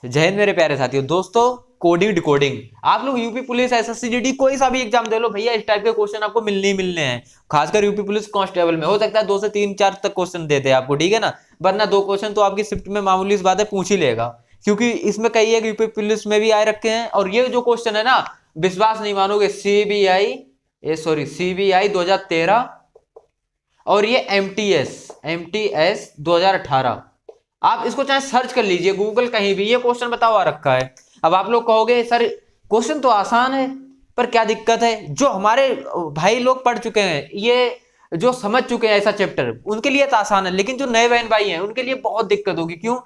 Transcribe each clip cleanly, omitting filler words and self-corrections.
जय हिंद मेरे प्यारे साथियों। दोस्तों, कोडिंग डिकोडिंग आप लोग यूपी पुलिस, एसएससी, जीडी कोई सा भी एग्जाम दे लो भैया, इस टाइप के क्वेश्चन आपको मिलने ही मिलने हैं। खासकर यूपी पुलिस कांस्टेबल में हो सकता है 2 से 3 4 तक क्वेश्चन देते हैं आपको, ठीक है ना। वरना 2 क्वेश्चन तो आपकी शिफ्ट में मामूली सी बात है, पूछ ही लेगा। क्योंकि इसमें कई एक यूपी पुलिस में भी आए रखे हैं। और ये जो क्वेश्चन है ना, विश्वास नहीं मानोगे, सीबीआई 2013 और ये एमटीएस 2018। आप इसको चाहे सर्च कर लीजिए गूगल कहीं भी, ये क्वेश्चन बताओ आ रखा है। अब आप लोग कहोगे सर क्वेश्चन तो आसान है, पर क्या दिक्कत है? जो हमारे भाई लोग पढ़ चुके हैं, ये जो समझ चुके हैं ऐसा चैप्टर, उनके लिए तो आसान है। लेकिन जो नए बहन भाई हैं उनके लिए बहुत दिक्कत होगी। क्यों?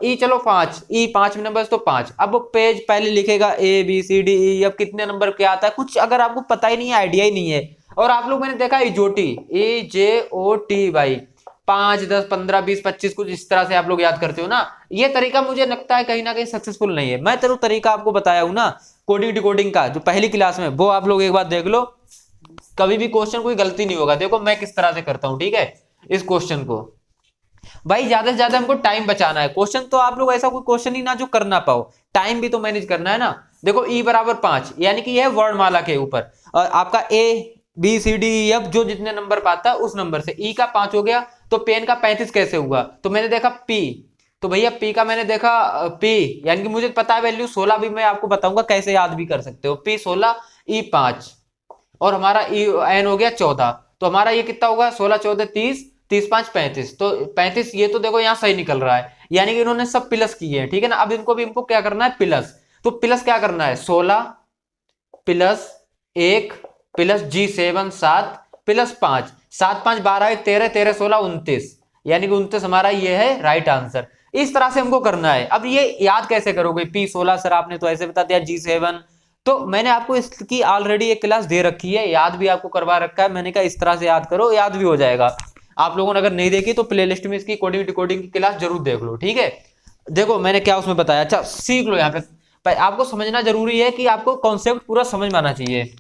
ई चलो 5, ई 5 नंबर तो 5। अब वो पेज पहले लिखेगा ABCDE, अब कितने नंबर क्या आता है कुछ अगर आपको पता ही नहीं है, आइडिया ही नहीं है। और आप लोग, मैंने देखा इजोटी, EJOT भाई, 5 10 15 20 25 कुछ इस तरह से आप लोग याद करते हो ना। ये तरीका मुझे लगता है कहीं ना कहीं सक्सेसफुल नहीं है। मैं तेरे तरीका आपको बताया हूं ना कोडिंग डिकोडिंग का, जो पहली क्लास में, वो आप लोग एक बार देख लो। कभी भी क्वेश्चन कोई गलती नहीं होगा। देखो मैं किस तरह से करता हूं, ठीक है। इस क्वेश्चन को भाई ज्यादा से ज्यादा हमको टाइम बचाना है। क्वेश्चन तो आप लोग ऐसा कोई क्वेश्चन ही ना जो कर ना पाओ, टाइम भी तो मैनेज करना है ना। देखो E बराबर 5, यानी कि यह वर्णमाला के ऊपर, और आपका ABCDEF जो जितने नंबर पाता है उस नंबर से E का 5 हो गया, तो पेन का 35 कैसे हुआ? तो मैंने देखा P, तो भैया P का मैंने देखा P, यानी कि मुझे पता है वैल्यू 16 भी मैं आपको बताऊंगा कैसे याद भी कर सकते हो। P 16, E 5, और हमारा N हो गया 14। तो हमारा ये कितना होगा? 16 14 30, 30 5 35। तो 35 ये तो देखो यहाँ सही निकल रहा है, यानी कि इन्होंने सब प्लस किए हैं, ठीक है ना। अब इनको भी हमको क्या करना है? प्लस। तो प्लस क्या करना है? 16 प्लस 1 प्लस G7 7 प्लस 5, 7 5 12 13 13 16 29, यानी कि 29 हमारा ये है राइट आंसर। इस तरह से हमको करना है। अब ये याद कैसे करोगे? P16 सर आपने तो ऐसे बता दिया, G7 तो मैंने आपको इसकी ऑलरेडी एक क्लास दे रखी है, याद भी आपको करवा रखा है। मैंने कहा इस तरह से याद करो, याद भी हो जाएगा। आप लोगों ने अगर नहीं देखी तो प्लेलिस्ट में इसकी कोडिंग डिकोडिंग की क्लास जरूर देख लो, ठीक है। देखो मैंने क्या उसमें बताया, अच्छा सीख लो। यहाँ पे आपको समझना जरूरी है कि आपको कॉन्सेप्ट पूरा समझ में आना चाहिए।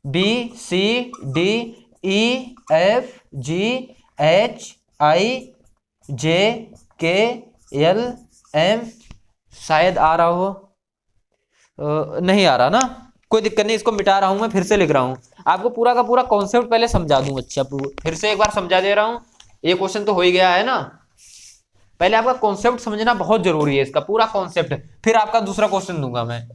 ABCDEFGHIJKLM, शायद आ रहा हो, नहीं आ रहा ना, कोई दिक्कत नहीं, इसको मिटा रहा हूं, मैं फिर से लिख रहा हूं। आपको पूरा का पूरा कॉन्सेप्ट पहले समझा दूं। अच्छा फिर से एक बार समझा दे रहा हूं। ये क्वेश्चन तो हो ही गया है ना। पहले आपका कॉन्सेप्ट समझना बहुत जरूरी है, इसका पूरा कॉन्सेप्ट, फिर आपका दूसरा क्वेश्चन दूंगा मैं।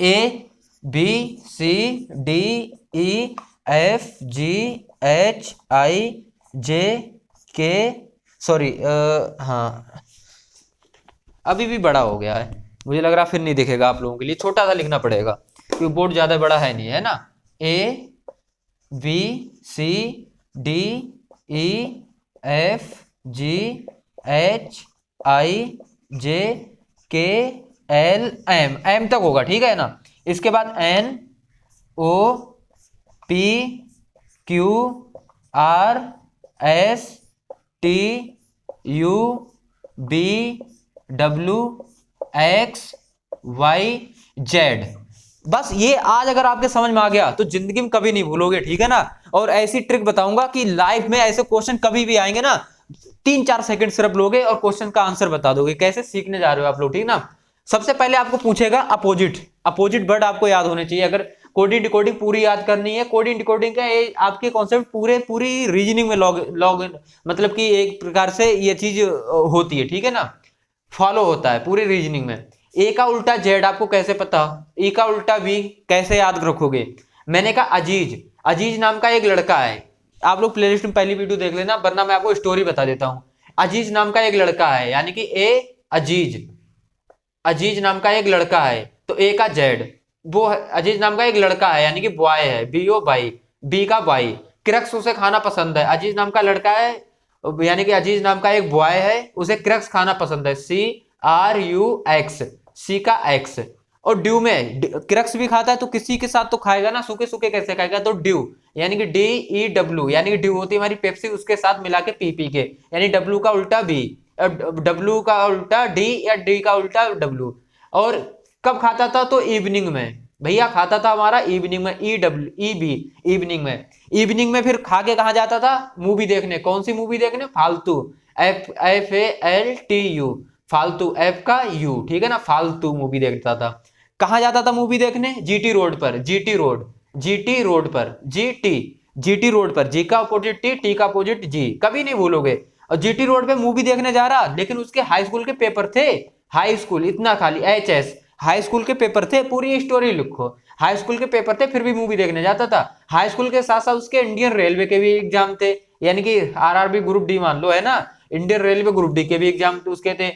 ABCDEFGHIJK, सॉरी, हाँ अभी भी बड़ा हो गया है, मुझे लग रहा फिर नहीं दिखेगा आप लोगों के लिए, छोटा सा लिखना पड़ेगा क्योंकि बोर्ड ज्यादा बड़ा है नहीं, है ना। ABCDEFGHIJKLM, एम तक होगा, ठीक है ना। इसके बाद NOPQRSTUVWXYZ। बस ये आज अगर आपके समझ में आ गया तो जिंदगी में कभी नहीं भूलोगे, ठीक है ना। और ऐसी ट्रिक बताऊंगा कि लाइफ में ऐसे क्वेश्चन कभी भी आएंगे ना, 3 4 सेकंड सिर्फ लोगे और क्वेश्चन का आंसर बता दोगे। कैसे सीखने जा रहे हो आप लोग, ठीक ना। सबसे पहले आपको पूछेगा अपोजिट, अपोजिट वर्ड आपको याद होने चाहिए अगर कोडिंग डिकोडिंग पूरी याद करनी है। कोडिंग डिकोडिंग का आपके कॉन्सेप्ट पूरी रीजनिंग में लॉग मतलब कि एक प्रकार से ये चीज होती है, ठीक है ना, फॉलो होता है पूरी रीजनिंग में। ए का उल्टा जेड आपको कैसे पता? ई का उल्टा वी कैसे याद रखोगे? मैंने कहा अजीज, अजीज नाम का एक लड़का है। आप लोग प्लेलिस्ट में पहली वीडियो देख लेना, वरना मैं आपको स्टोरी बता देता हूं। अजीज नाम का एक लड़का है, यानी कि ए अजीज, अजीज नाम का एक लड़का है, तो ए का जेड, वो अजीज नाम का एक लड़का है यानी कि बॉय है, BO बाई, बी का बाई। क्रक्स उसे खाना पसंद है, अजीज नाम का लड़का है, यानी कि अजीज नाम का एक बॉय है, उसे क्रक्स खाना पसंद है, CRUX, सी का एक्स। और ड्यू में क्रक्स भी खाता है, तो किसी के साथ तो खाएगा ना, सूखे सूखे कैसे खाएगा? तो ड्यू, यानी कि DEW, यानी कि ड्यू होती है हमारी पेप्सी, उसके साथ मिला के पी के, यानी डब्ल्यू का उल्टा बी, डब्ल्यू का उल्टा डी, या डी का उल्टा डब्ल्यू। और कब खाता था? तो इवनिंग में भैया खाता था हमारा, इवनिंग में, EWEB, इवनिंग में। इवनिंग में फिर खा के कहा जाता था? मूवी देखने। कौन सी मूवी देखने? फालतू, FALTU, फालतू, एफ का यू, ठीक है ना, फालतू मूवी देखता था। कहाँ जाता था मूवी देखने? जीटी रोड पर, जीटी रोड, जीटी रोड पर, जीटी रोड पर, जी का अपोजिट टी, टी का अपोजिट जी, कभी नहीं भूलोगे। और जीटी रोड पे मूवी देखने जा रहा, लेकिन उसके हाई स्कूल के पेपर थे, हाई स्कूल, इतना खाली HS, हाई स्कूल के पेपर थे, पूरी स्टोरी लिखो, हाई स्कूल के पेपर थे फिर भी मूवी देखने जाता था। हाई स्कूल के साथ साथ उसके इंडियन रेलवे के भी एग्जाम थे, यानी कि RRB ग्रुप डी मान लो, है ना, इंडियन रेलवे ग्रुप डी के भी एग्जाम उसके थे।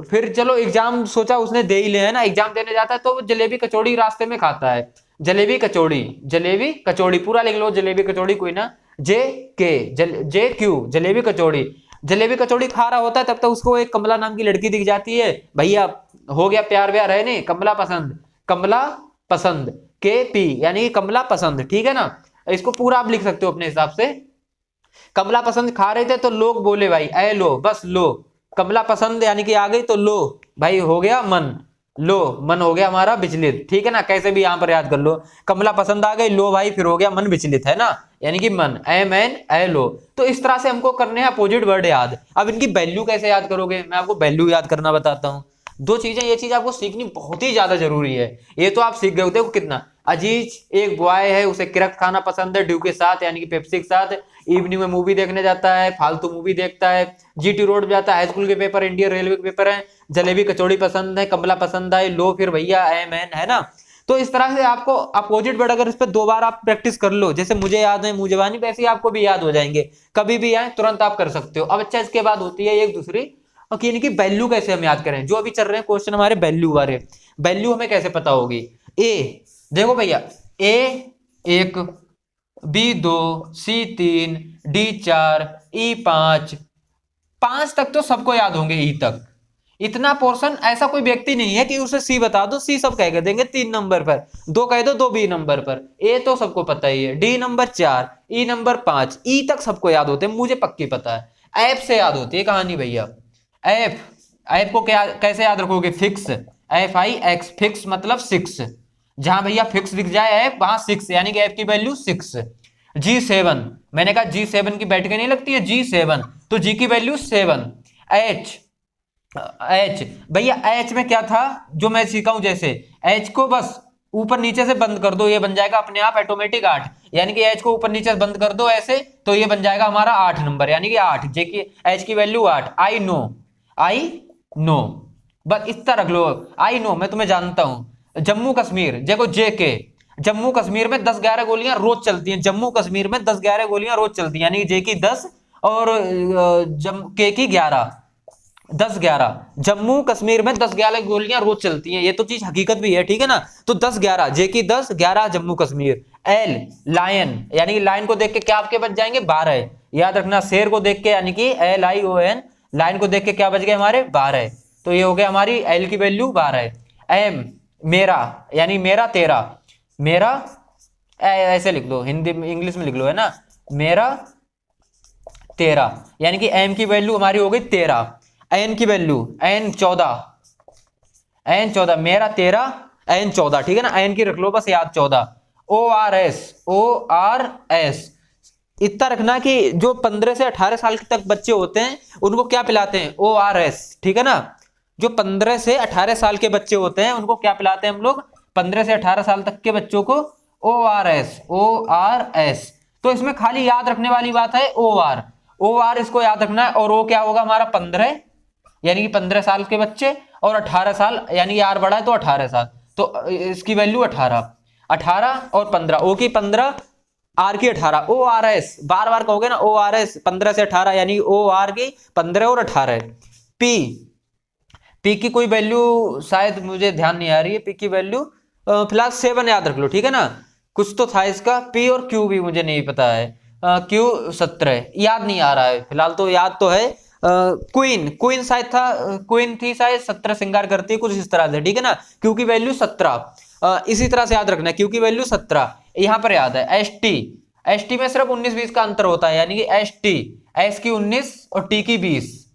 फिर चलो एग्जाम सोचा उसने दे ही ले, है ना, एग्जाम देने जाता है तो वो जलेबी कचौड़ी रास्ते में खाता है, जलेबी कचौड़ी, जलेबी कचौड़ी पूरा लिख लो, जलेबी कचौड़ी, कोई ना, JQ, जलेबी कचौड़ी, जलेबी कचौड़ी खा रहा होता है, तब तक उसको एक कमला नाम की लड़की दिख जाती है, भैया हो गया प्यार व्यार, है नहीं, कमला पसंद, कमला पसंद, KP यानी कि कमला पसंद, ठीक है ना। इसको पूरा आप लिख सकते हो अपने हिसाब से। कमला पसंद खा रहे थे तो लोग बोले भाई ऐ लो, बस लो, कमला पसंद यानी कि आ गई तो लो भाई, हो गया मन, लो मन हो गया हमारा विचलित, ठीक है ना, कैसे भी यहां पर याद कर लो, कमला पसंद आ गई, लो भाई, फिर हो गया मन विचलित, है ना, यानी कि मन, MN ऐ लो। तो इस तरह से हमको करने हैं अपोजिट वर्ड याद। अब इनकी वैल्यू कैसे याद करोगे, मैं आपको वैल्यू याद करना बताता हूँ। दो चीजें, ये चीज आपको सीखनी बहुत ही ज्यादा जरूरी है। ये तो आप सीख गए हो, देखो कितना, अजीज एक बॉय है, उसे किरक खाना पसंद है ड्यू के साथ यानी कि पेप्सी के साथ, इवनिंग में मूवी देखने जाता है, फालतू मूवी देखता है, जीटी रोड जाता है, हाई स्कूल के पेपर, इंडियन रेलवे के पेपर है, जलेबी कचौड़ी पसंद है, कमला पसंद है, लो फिर भैया MN, है ना। तो इस तरह से आपको अपोजिट वर्ड अगर इस पर 2 बार आप प्रैक्टिस कर लो, जैसे मुझे याद है मुंह जबानी, वैसे ही आपको भी याद हो जाएंगे, कभी भी आए तुरंत आप कर सकते हो। अब अच्छा, इसके बाद होती है एक दूसरी कि इनकी वैल्यू कैसे हम याद करें, जो अभी चल रहे हैं क्वेश्चन हमारे वैल्यू वाले, वैल्यू हमें कैसे पता होगी। देखो भैया, A1, B2, C3, D4, E5, 5 तक तो सबको याद होंगे, E तक इतना पोर्शन, ऐसा कोई व्यक्ति नहीं है कि उसे C बता दो, C सब कह देंगे 3 नंबर पर, 2 कह दो 2 B नंबर पर, A तो सबको पता ही है, D number 4, E number 5, E तक सबको याद होते हैं, मुझे पक्की पता है। ऐप से याद होती है कहानी भैया। ऐप, ऐप को क्या कैसे याद रखोगे, फिक्स, FIX, फिक्स मतलब 6, जहां भैया फिक्स दिख जाए ऐप वहां 6, यानी कि ऐप की वैल्यू 6। G7, मैंने कहा G7 की बैठ के नहीं लगती है, G7 तो G की वैल्यू 7। H भैया, H में क्या था जो मैं सीखा हूं, जैसे H को बस ऊपर नीचे से बंद कर दो, ये बन जाएगा अपने आप ऑटोमेटिक 8, यानी कि H को ऊपर नीचे से बंद कर दो ऐसे, तो ये बन जाएगा हमारा 8 नंबर, यानी कि 8, जे की H की वैल्यू 8। आई नो, बस इतना रख लो, आई नो, मैं तुम्हें जानता हूं। जम्मू कश्मीर, देखो JK, जम्मू कश्मीर में 10-11 गोलियां रोज चलती हैं, जम्मू कश्मीर में 10-11 गोलियां रोज चलती हैं, यानी जे की 10 और K की 11, 10-11, जम्मू कश्मीर में 10-11 गोलियां रोज चलती हैं, ये तो चीज हकीकत भी है, ठीक है ना। तो 10-11 जे की 10, 11 जम्मू कश्मीर। L लायन, यानी कि लाइन को देख के क्या आपके बच जाएंगे 12, याद रखना, शेर को देख के यानी कि LION, लाइन को देख के क्या बच गए हमारे 12, तो ये हो गया हमारी L की वैल्यू 12। M मेरा, यानी मेरा तेरा, मेरा ऐसे लिख लो, हिंदी में इंग्लिश में लिख लो, है ना, मेरा तेरा, यानी कि M की वैल्यू हमारी हो गई 13। N की वैल्यू N 14, मेरा तेरा N 14, ठीक है ना, N की रख लो बस याद 14। ORS, इतना रखना कि जो 15 से 18 साल तक बच्चे होते हैं उनको क्या पिलाते हैं, ORS, ठीक है ना, जो 15 से 18 साल के बच्चे होते हैं उनको क्या पिलाते हैं हम लोग, 15 से 18 साल तक के बच्चों को ORS। तो इसमें खाली याद रखने वाली बात है OR इसको याद रखना है, और वो क्या होगा हमारा 15, यानी कि 15 साल के बच्चे, और 18 साल यानी कि R बड़ा है तो 18 साल, तो इसकी वैल्यू 18 और 15, O की 15, R की 18, ORS, बार बार कहोगे ना ORS, 15 से 18 यानी OR की 15 और 18। P की कोई वैल्यू शायद मुझे ध्यान नहीं आ रही है, P की वैल्यू फिलहाल 7 याद रख लो, ठीक है ना, कुछ तो था इसका। P और Q भी मुझे नहीं पता है, Q 17 याद नहीं आ रहा है फिलहाल, तो याद तो है क्वीन शायद था, क्वीन थी शायद, 17 श्रृंगार करती है कुछ इस तरह से, ठीक है ना, क्यू की वैल्यू 17, इसी तरह से याद रखना है, क्यू की वैल्यू 17 यहाँ पर याद है। एसटी में सिर्फ 19-20 का अंतर होता है, यानी कि एस की 19 और टी की 20,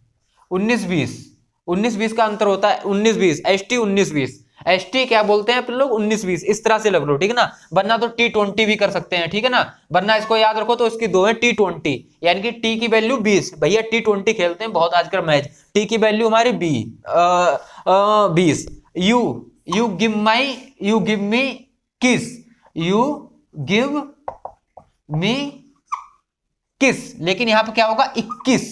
19-20 का अंतर होता है, 19-20 एसटी 19-20, ST क्या बोलते हैं अपन लोग 19-20, इस तरह से लग लो, ठीक है ना। वरना तो T20 भी कर सकते हैं, ठीक है ना। वरना इसको याद रखो तो इसकी दो है T20, यानी कि T की वैल्यू 20, भैया T20 खेलते हैं बहुत आजकल मैच, T की वैल्यू हमारी 20। यू गिव मी किस, यू गिव मी किस, लेकिन यहां पर क्या होगा 21,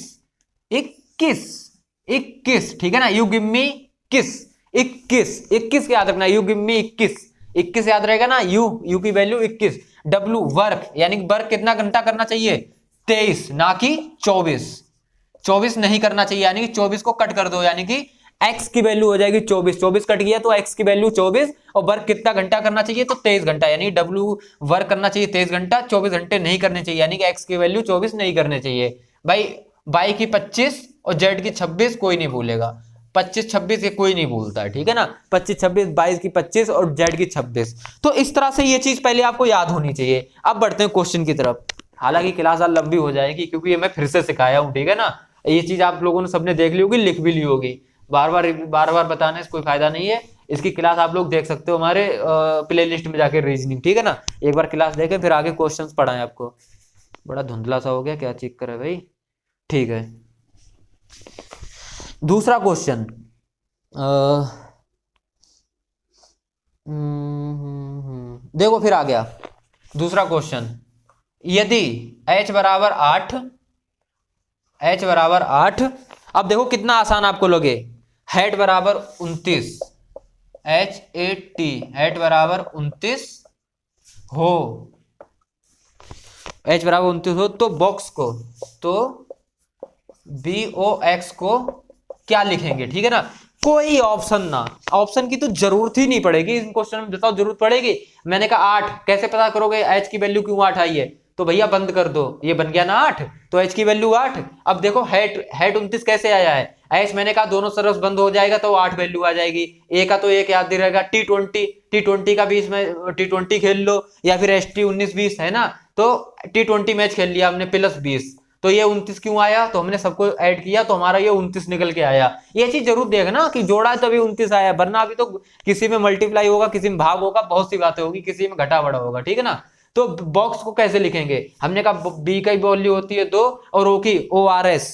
21, 21, ठीक है ना। यू गिव मी किस, 21, 21 याद रखना, यू गिव मी 21, 21 याद रहेगा ना। यू की वैल्यू 21। W वर्क, यानी वर्क कितना घंटा करना चाहिए, 23, ना कि 24, 24 नहीं करना चाहिए, यानी कि 24 को कट कर दो, यानी कि x की वैल्यू हो जाएगी 24, 24 कट गया तो x की वैल्यू 24, और वर्क कितना घंटा करना चाहिए, तो 23 घंटा, यानी W वर्क करना चाहिए 23 घंटा, 24 घंटे नहीं करने चाहिए, यानी कि x की वैल्यू 24 नहीं करने चाहिए भाई। y की 25 और z की 26 कोई नहीं भूलेगा, 25 26 ये कोई नहीं भूलता है, ठीक है ना। 25 26, 22 की 25 और z की 26। तो इस तरह से ये चीज पहले आपको याद होनी चाहिए। अब बढ़ते हैं क्वेश्चन की तरफ। हालांकि क्लास आज लंबी हो जाएगी क्योंकि ये मैं फिर से सिखाया हूँ, ठीक है ना। ये चीज आप लोगों ने सबने देख ली होगी, लिख भी ली होगी, बार बार बताने से कोई फायदा नहीं है। इसकी क्लास आप लोग देख सकते हो हमारे प्ले लिस्ट में जाके, रीजनिंग, ठीक है ना। एक बार क्लास देखें फिर आगे क्वेश्चंस पढ़ाएं आपको। बड़ा धुंधला सा हो गया, क्या चेक करे भाई, ठीक है। दूसरा क्वेश्चन, देखो फिर आ गया दूसरा क्वेश्चन। यदि h बराबर 8, h बराबर 8, अब देखो कितना आसान आपको लगे। हेड बराबर 29, H8T, हेड बराबर 29 हो, h बराबर 29 हो, तो बॉक्स को, तो BOX को क्या लिखेंगे, ठीक है ना। कोई ऑप्शन ना, ऑप्शन की तो जरूरत ही नहीं पड़ेगी इन क्वेश्चन में, बताओ जरूरत पड़ेगी। मैंने कहा 8, कैसे पता करोगे h की वैल्यू क्यों 8 आई है, तो भैया बंद कर दो, ये बन गया ना 8, तो h की वैल्यू 8। अब देखो हेड 29 कैसे आया है, h मैंने कहा दोनों तरफ बंद हो जाएगा तो 8 वैल्यू आ जाएगी। ए का तो एक याद रहेगा, T20 का भी इसमें T20 खेल लो, या फिर ST 19-20 है ना, तो T20 मैच खेल लिया हमने +20, तो ये 29 क्यों आया, तो हमने सबको ऐड किया तो हमारा ये 29 निकल के आया। ये चीज जरूर देखना कि जोड़ा है तभी 29 आया, वरना अभी तो किसी में मल्टीप्लाई होगा, किसी में भाग होगा, बहुत सी बातें होगी, किसी में घटा बढ़ा होगा, ठीक है ना। तो बॉक्स को कैसे लिखेंगे, हमने कहा बी की वैल्यू होती है 2 और ओ की ORS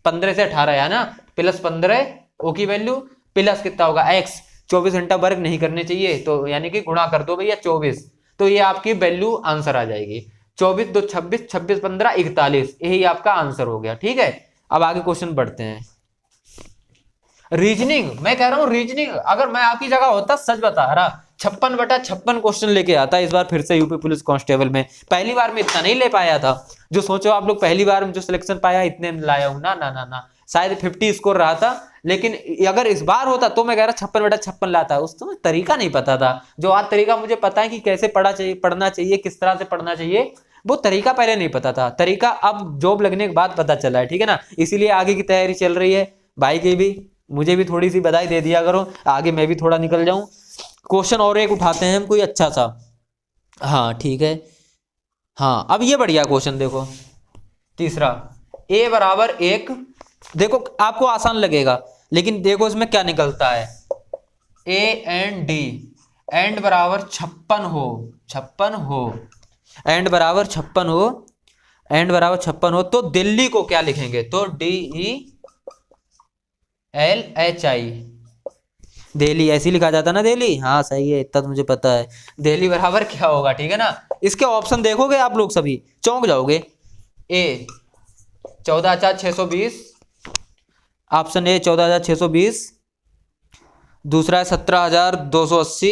15 से 18 है ना, +15, ओ की वैल्यू प्लस कितना होगा x, 24 घंटा वर्क नहीं करने चाहिए, तो यानी कि गुणा कर दो भैया 24, तो ये आपकी वैल्यू आंसर आ जाएगी। 24 2 26, 26 15 41, यही आपका आंसर हो गया, ठीक है। अब आगे क्वेश्चन बढ़ते हैं। रीजनिंग, मैं कह रहा हूं रीजनिंग, अगर मैं आपकी जगह होता सच बता रहा 56/56 क्वेश्चन लेके आता इस बार फिर से यूपी पुलिस कांस्टेबल में। पहली बार में इतना नहीं ले पाया था, जो सोचो आप लोग पहली बार में जो सिलेक्शन पाया इतने में लाया हूं ना ना ना ना, शायद 50 स्कोर रहा था, लेकिन अगर इस बार होता तो मैं कह रहा 56/56 लाता। उस समय तरीका नहीं पता था, जो आज तरीका मुझे पता है कि कैसे पढ़ना चाहिए, किस तरह से पढ़ना चाहिए, वो तरीका पहले नहीं पता था, तरीका अब जॉब लगने के बाद पता चला है, ठीक है ना। इसीलिए आगे की तैयारी चल रही है भाई की भी, मुझे भी थोड़ी सी बधाई दे दिया करो, आगे मैं भी थोड़ा निकल जाऊं। क्वेश्चन और एक उठाते हैं हम कोई अच्छा सा, हाँ ठीक है। हाँ अब ये बढ़िया क्वेश्चन देखो, तीसरा, a बराबर 1, देखो आपको आसान लगेगा लेकिन देखो इसमें क्या निकलता है, A एंड D, एंड बराबर 56 हो, 56 हो, एंड बराबर 56 हो, एंड बराबर 56 हो, तो दिल्ली को क्या लिखेंगे, तो DELHI, दिल्ली ऐसे लिखा जाता ना, दिल्ली, हाँ सही है, इतना तो मुझे पता है। दिल्ली बराबर क्या होगा, ठीक है ना। इसके ऑप्शन देखोगे आप लोग सभी चौंक जाओगे। ए 14,620, ऑप्शन ए 14,620, दूसरा है 17,280,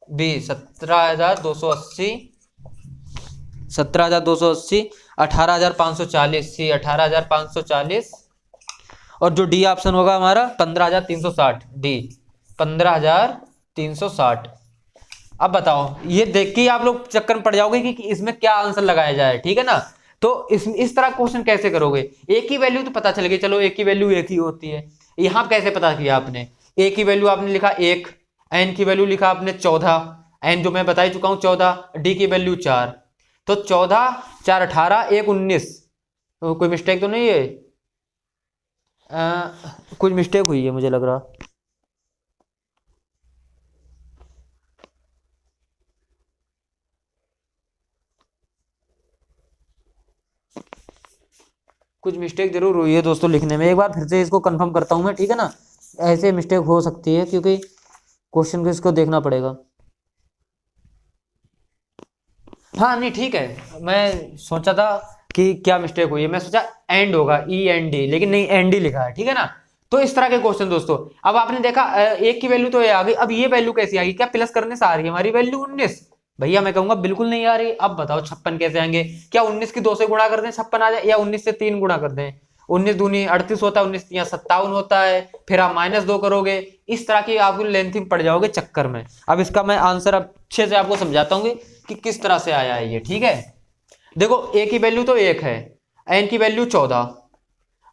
बी 17,280, 17,280, 18,540, सी 18,540, और जो डी ऑप्शन होगा हमारा 15,360, डी 15,360। अब बताओ, ये देख के आप लोग चक्कर में पड़ जाओगे कि इसमें क्या आंसर लगाया जाए, ठीक है ना। तो इस तरह क्वेश्चन कैसे करोगे, एक ही वैल्यू तो पता चल गई, चलो एक ही वैल्यू एक ही होती है, यहां कैसे पता किया आपने, ए की वैल्यू आपने लिखा 1, एन की वैल्यू लिखा आपने 14, एन जो मैं बता ही चुका हूं 14, डी की वैल्यू 4, तो 14 4 18 1 19, तो कोई मिस्टेक तो नहीं है, कुछ मिस्टेक हुई है मुझे लग रहा, कुछ मिस्टेक जरूर हुई है दोस्तों लिखने में, एक बार फिर से इसको कंफर्म करता हूँ मैं, ठीक है ना। ऐसे मिस्टेक हो सकती है क्योंकि क्वेश्चन को इसको देखना पड़ेगा। हाँ नहीं ठीक है, मैं सोचा था कि क्या मिस्टेक हुई है, मैं सोचा एंड होगा END, लेकिन नहीं एंड ही लिखा है, ठीक है ना। तो इस तरह के क्वेश्चन दोस्तों। अब आपने देखा एक की वैल्यू तो ये आ गई, अब ये वैल्यू कैसी आ गई, क्या प्लस करने से आ रही है हमारी वैल्यू 19? भैया मैं कहूंगा बिल्कुल नहीं आ रही। अब बताओ 56 कैसे आएंगे, क्या 19 की 2 से गुणा कर दें 56 आ जाए, या 19 से 3 गुणा कर दें? 19 दूनी 38 होता है, 19 तिया 57 होता है, फिर आप -2 करोगे, इस तरह की आपको लेंथी पड़ जाओगे चक्कर में। अब इसका मैं आंसर अच्छे से आपको समझाता हूँ कि किस तरह से आया है ये, ठीक है। देखो ए की वैल्यू तो 1 है, एन की वैल्यू 14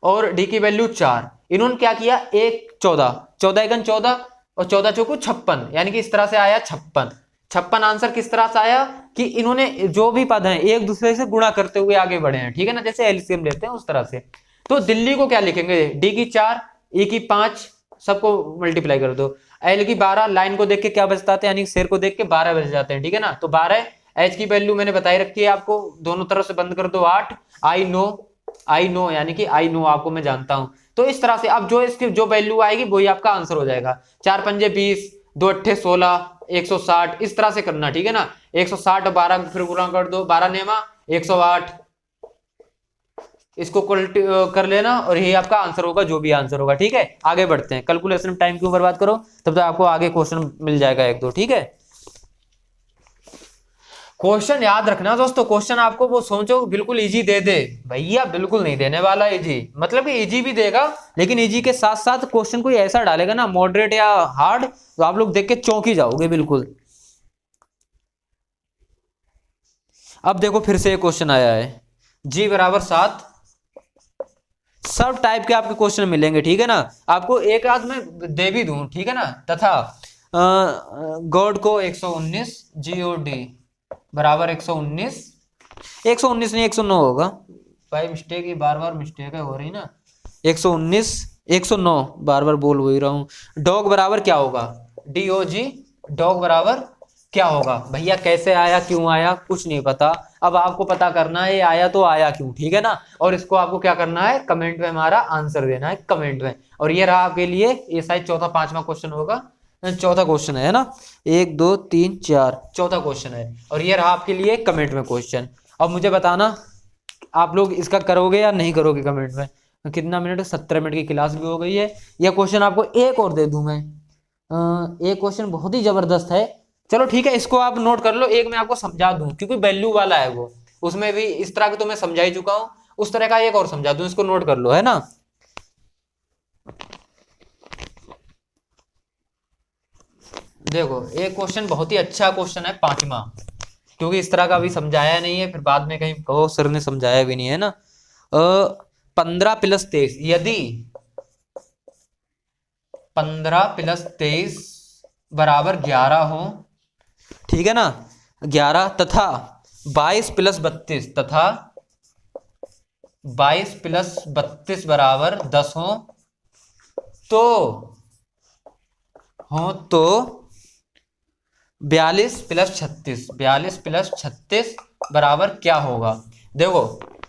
और डी की वैल्यू 4। इन्होंने क्या किया, 1 14 14 एकन 14 और 14 चौको 56, यानी कि इस तरह से आया 56। 56 आंसर किस तरह से आया कि इन्होंने जो भी पद हैं एक दूसरे से गुणा करते हुए आगे बढ़े हैं, ठीक है ना, जैसे एलसीएम लेते हैं उस तरह से। तो दिल्ली को क्या लिखेंगे, डी की 4, ई की 5, सबको मल्टीप्लाई कर दो, एल की 12, लाइन को देख के क्या बचता है, यानी शेर को देख के 12 बच जाते हैं, ठीक है ना। तो 12, एच की वैल्यू मैंने बताई रखी है आपको, दोनों तरफ से बंद कर दो 8, आई नो यानी कि आई नो आपको मैं जानता हूं। तो इस तरह से अब जो इसकी जो वैल्यू आएगी वही आपका आंसर हो जाएगा। 4 पंजे 20, 2 अट्ठे 16, 160, इस तरह से करना, ठीक है ना। 160 और 12 फिर गुणा कर दो, 12 नेमा 108, इसको कर लेना और यही आपका आंसर होगा, जो भी आंसर होगा, ठीक है। आगे बढ़ते हैं, कैलकुलेशन में टाइम क्यों बर्बाद करो, तब तक आपको आगे क्वेश्चन मिल जाएगा 1-2, ठीक है। क्वेश्चन याद रखना दोस्तों, क्वेश्चन आपको वो सोचो बिल्कुल इजी दे दे, भैया बिल्कुल नहीं देने वाला इजी, मतलब कि इजी भी देगा लेकिन इजी के साथ साथ क्वेश्चन कोई ऐसा डालेगा ना मॉडरेट या हार्ड, तो आप लोग देख के चौंक ही जाओगे बिल्कुल। अब देखो फिर से एक क्वेश्चन आया है, G बराबर 7, सब टाइप के आपके क्वेश्चन मिलेंगे, ठीक है ना। आपको एक आध में दे भी दूं, ठीक है ना। तथा गॉड को 119, GOD बराबर 119, 119 नहीं 109 होगा भाई, मिस्टेक ही बार बार मिस्टेक है हो रही ना। 119 109 बार बार बोल वही रहा हूं। डॉग बराबर क्या होगा, DOG, डॉग बराबर क्या होगा। भैया कैसे आया क्यों आया कुछ नहीं पता, अब आपको पता करना है ये आया तो आया क्यों, ठीक है ना। और इसको आपको क्या करना है, कमेंट में हमारा आंसर देना है कमेंट में। और ये रहा आपके लिए, ये शायद चौथा 5वां क्वेश्चन होगा, चौथा क्वेश्चन है ना, 1 2 3 4 चौथा क्वेश्चन है। और ये रहा आपके लिए कमेंट में क्वेश्चन। अब मुझे बताना आप लोग इसका करोगे या नहीं करोगे कमेंट में। कितना मिनट, 17 मिनट की क्लास भी हो गई है। यह क्वेश्चन आपको एक और दे दूं मैं, एक क्वेश्चन बहुत ही जबरदस्त है, चलो ठीक है इसको आप नोट कर लो। एक मैं आपको समझा दूं क्योंकि वैल्यू वाला है वो, उसमें भी इस तरह के तो मैं समझा ही चुका हूं, उस तरह का एक और समझा दूं, इसको नोट कर लो, है ना। देखो एक क्वेश्चन बहुत ही अच्छा क्वेश्चन है 5वां, क्योंकि इस तरह का अभी समझाया नहीं है, फिर बाद में कहीं कहो सर ने समझाया भी नहीं है ना। 15 + 23, यदि 15 + 23 बराबर 11 हो, ठीक है ना, 11 तथा 22 + 32 तथा 22 + 32 बराबर 10 हो तो 42 + 36, 42 + 36 बराबर क्या होगा। देखो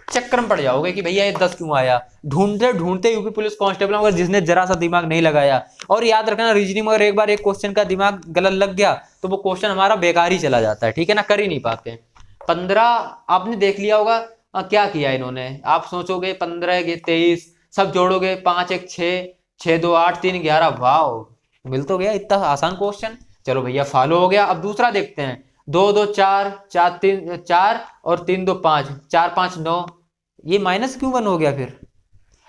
चक्कर में पड़ जाओगे कि भैया ये 10 क्यों आया, ढूंढते ढूंढते यूपी पुलिस कांस्टेबल अगर जिसने जरा सा दिमाग नहीं लगाया। और याद रखना रीजनिंग में अगर एक बार एक क्वेश्चन का दिमाग गलत लग गया तो वो क्वेश्चन हमारा बेकार ही चला जाता है, ठीक है ना, कर ही नहीं पाते। 15 आपने देख लिया होगा क्या किया इन्होंने, आप सोचोगे 15 23 सब जोड़ोगे, 5 1 6, 6 2 8 3 11, वाह मिल तो गया, इतना आसान क्वेश्चन। चलो भैया फॉलो हो गया। अब दूसरा देखते हैं, 2 2 4 4 3 4 और 3 2 5, 4 5 9, ये माइनस क्यों बन हो गया फिर,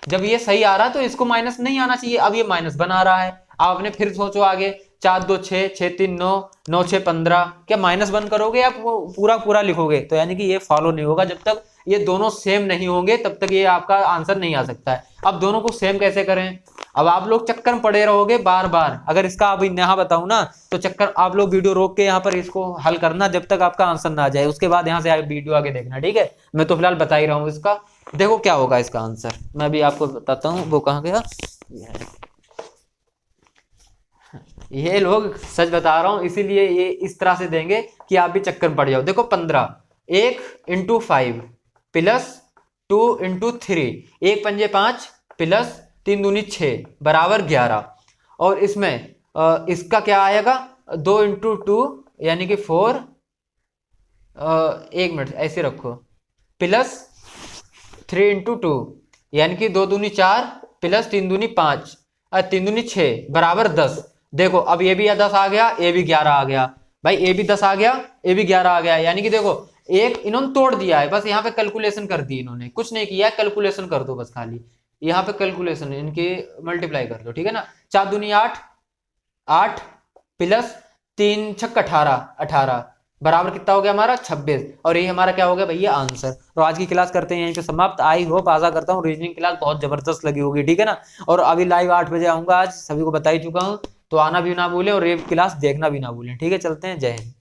जब ये सही आ रहा है तो इसको माइनस नहीं आना चाहिए, अब ये माइनस बना रहा है। आप अपने फिर सोचो आगे, 4 2 6, 6 3 9, 9 6 15, क्या माइनस बंद करोगे या पूरा पूरा लिखोगे, तो यानी कि ये फॉलो नहीं होगा, जब तक ये दोनों सेम नहीं होंगे तब तक ये आपका आंसर नहीं आ सकता है। अब दोनों को सेम कैसे करें, अब आप लोग चक्कर में पड़े रहोगे बार बार, अगर इसका अभी यहाँ बताऊं ना तो चक्कर, आप लोग वीडियो रोक के यहाँ पर इसको हल करना जब तक आपका आंसर ना आ जाए, उसके बाद यहाँ से वीडियो आगे देखना, ठीक है। मैं तो फिलहाल बता ही रहा हूँ इसका। देखो क्या होगा इसका आंसर, मैं भी आपको बताता हूँ, वो कहाँ गया, ये लोग सच बता रहा हूं इसीलिए ये इस तरह से देंगे कि आप भी चक्कर में पड़ जाओ। देखो 15 1 × 5 + 2 × 3, 1 पंजे 5 प्लस 3 दूनी 6 बराबर 11। और इसमें इसका क्या आएगा, 2 × 2 यानी कि 4, 1 मिनट ऐसे रखो, प्लस 3 × 2 यानी कि 2 दूनी 4 प्लस 3 दूनी 5 3 दूनी 6 बराबर 10। देखो अब ये भी 10 आ गया, ये भी 11 आ गया भाई, ये भी 10 आ गया, ये भी 11 आ गया। यानी कि देखो एक इन्होंने तोड़ दिया है, बस यहाँ पे कैलकुलेशन कर दी इन्होंने, कुछ नहीं किया, कैलकुलेशन कर दो बस खाली, यहाँ पे कैलकुलेशन इनके मल्टीप्लाई कर दो, ठीक है ना। 4 दूनी 8, 8 प्लस 3 छक्का 18, 18 बराबर कितना हो गया हमारा 26। और ये हमारा क्या हो गया भैया आंसर। तो आज की क्लास करते हैं यहीं पे समाप्त। आई होप, आशा करता हूँ रीजनिंग क्लास बहुत जबरदस्त लगी होगी, ठीक है ना। और अभी लाइव 8 बजे आऊंगा, आज सभी को बता ही चुका हूँ, तो आना भी ना भूलें और ये क्लास देखना भी ना भूलें, ठीक है। चलते हैं, जय हिंद।